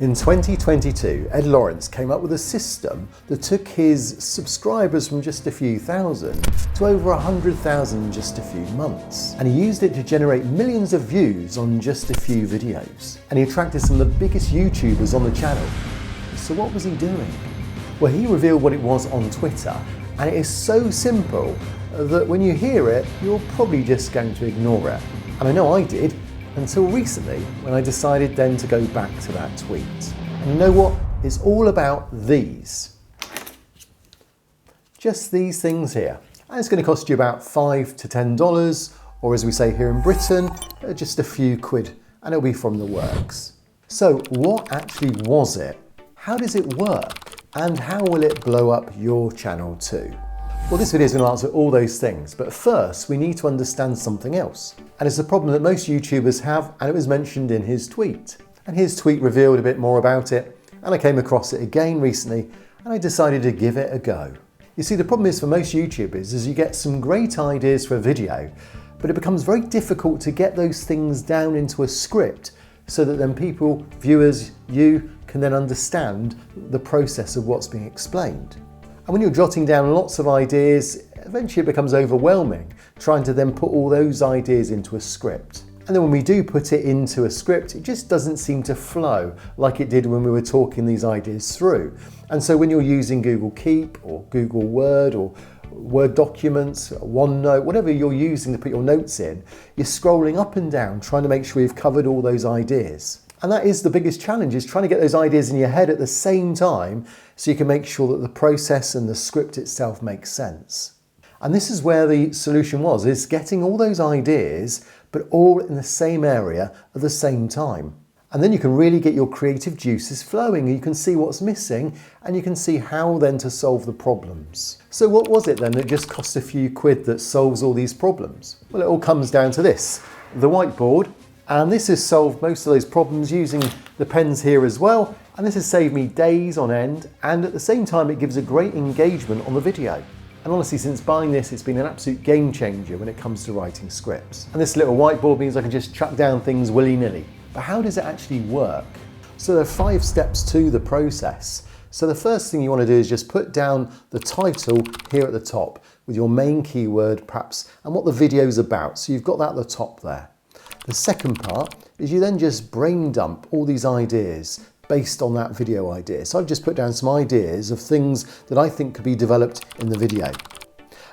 In 2022, Ed Lawrence came up with a system that took his subscribers from just a few thousand to over 100,000 in just a few months. And he used it to generate millions of views on just a few videos. And he attracted some of the biggest YouTubers on the channel. So what was he doing? Well, he revealed what it was on Twitter, and it is so simple that when you hear it, you're probably just going to ignore it. And I know I did. Until recently, when I decided then to go back to that tweet. And you know what? It's all about these. Just these things here. And it's going to cost you about $5 to $10, or as we say here in Britain, just a few quid, and it'll be from the works. So what actually was it? How does it work? And how will it blow up your channel too? Well, this video is going to answer all those things, but first we need to understand something else. And it's a problem that most YouTubers have, and it was mentioned in his tweet. And his tweet revealed a bit more about it, and I came across it again recently, and I decided to give it a go. You see, the problem is for most YouTubers is you get some great ideas for a video, but it becomes very difficult to get those things down into a script so that then people, viewers, you can then understand the process of what's being explained. And when you're jotting down lots of ideas, eventually it becomes overwhelming, trying to then put all those ideas into a script. And then when we do put it into a script, it just doesn't seem to flow like it did when we were talking these ideas through. And so when you're using Google Keep or Google Word or Word documents, OneNote, whatever you're using to put your notes in, you're scrolling up and down trying to make sure you've covered all those ideas. And that is the biggest challenge, is trying to get those ideas in your head at the same time so you can make sure that the process and the script itself makes sense. And this is where the solution was, is getting all those ideas, but all in the same area at the same time. And then you can really get your creative juices flowing, and you can see what's missing, and you can see how then to solve the problems. So what was it then that just cost a few quid that solves all these problems? Well, it all comes down to this, the whiteboard. And this has solved most of those problems using the pens here as well. And this has saved me days on end. And at the same time, it gives a great engagement on the video. And honestly, since buying this, it's been an absolute game changer when it comes to writing scripts. And this little whiteboard means I can just chuck down things willy-nilly. But how does it actually work? So there are 5 steps to the process. So the first thing you want to do is just put down the title here at the top with your main keyword perhaps and what the video is about. So you've got that at the top there. The second part is you then just brain dump all these ideas based on that video idea. So I've just put down some ideas of things that I think could be developed in the video.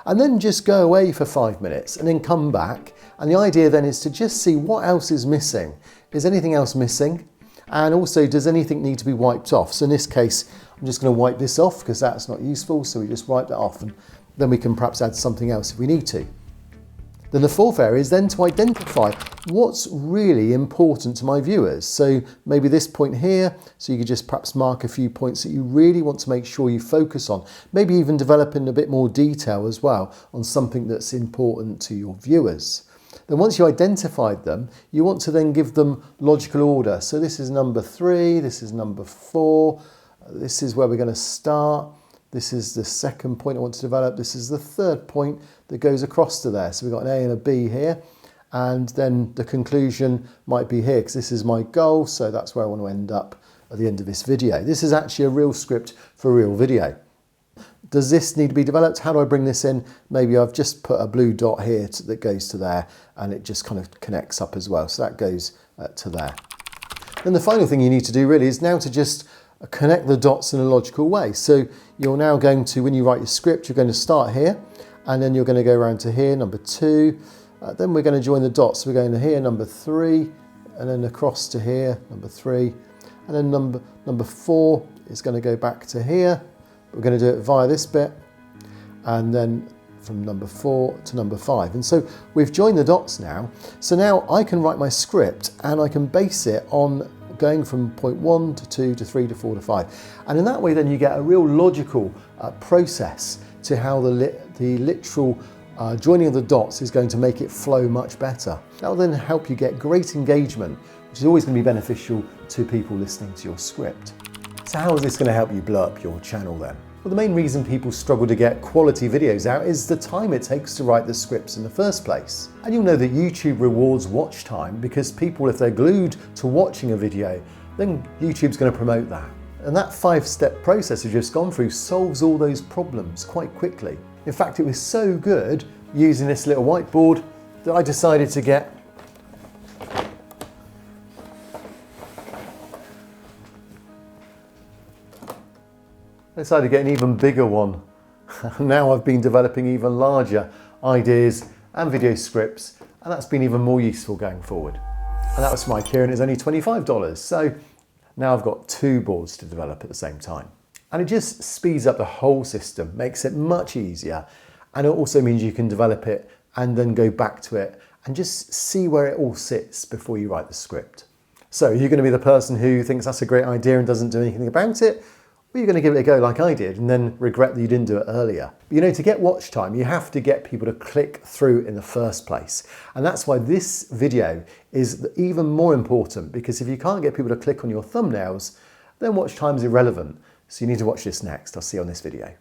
And then just go away for 5 minutes and then come back. And the idea then is to just see what else is missing. Is anything else missing? And also, does anything need to be wiped off? So in this case, I'm just going to wipe this off because that's not useful. So we just wipe that off, and then we can perhaps add something else if we need to. Then the fourth area is then to identify what's really important to my viewers. So maybe this point here, so you could just perhaps mark a few points that you really want to make sure you focus on. Maybe even develop in a bit more detail as well on something that's important to your viewers. Then once you identified them, you want to then give them logical order. So this is number 3, this is number 4, this is where we're going to start. This is the second point I want to develop. This is the third point that goes across to there. So we've got an A and a B here. And then the conclusion might be here because this is my goal. So that's where I want to end up at the end of this video. This is actually a real script for a real video. Does this need to be developed? How do I bring this in? Maybe I've just put a blue dot here that goes to there, and it just kind of connects up as well. So that goes to there. Then the final thing you need to do really is now to just connect the dots in a logical way. So you're now going to, when you write your script, you're going to start here, and then you're going to go around to here, number 2. Then we're going to join the dots. So we're going to here, number 3, and then across to here, number 3. And then number 4 is going to go back to here. We're going to do it via this bit, and then from number 4 to number 5. And so we've joined the dots now. So now I can write my script, and I can base it on going from point 1 to 2 to 3 to 4 to 5. And in that way then you get a real logical process to how the literal joining of the dots is going to make it flow much better. That will then help you get great engagement, which is always going to be beneficial to people listening to your script. So how is this going to help you blow up your channel then? Well, the main reason people struggle to get quality videos out is the time it takes to write the scripts in the first place. And you'll know that YouTube rewards watch time because people, if they're glued to watching a video, then YouTube's going to promote that. And that 5-step process we've just gone through solves all those problems quite quickly. In fact, it was so good using this little whiteboard that I decided to get an even bigger one. Now I've been developing even larger ideas and video scripts, and that's been even more useful going forward. And that was for my Kieran, it's only $25. So now I've got 2 boards to develop at the same time. And it just speeds up the whole system, makes it much easier. And it also means you can develop it and then go back to it and just see where it all sits before you write the script. So are you going to be the person who thinks that's a great idea and doesn't do anything about it? Or are you going to give it a go like I did and then regret that you didn't do it earlier? But you know, to get watch time, you have to get people to click through in the first place. And that's why this video is even more important, because if you can't get people to click on your thumbnails, then watch time is irrelevant. So you need to watch this next. I'll see you on this video.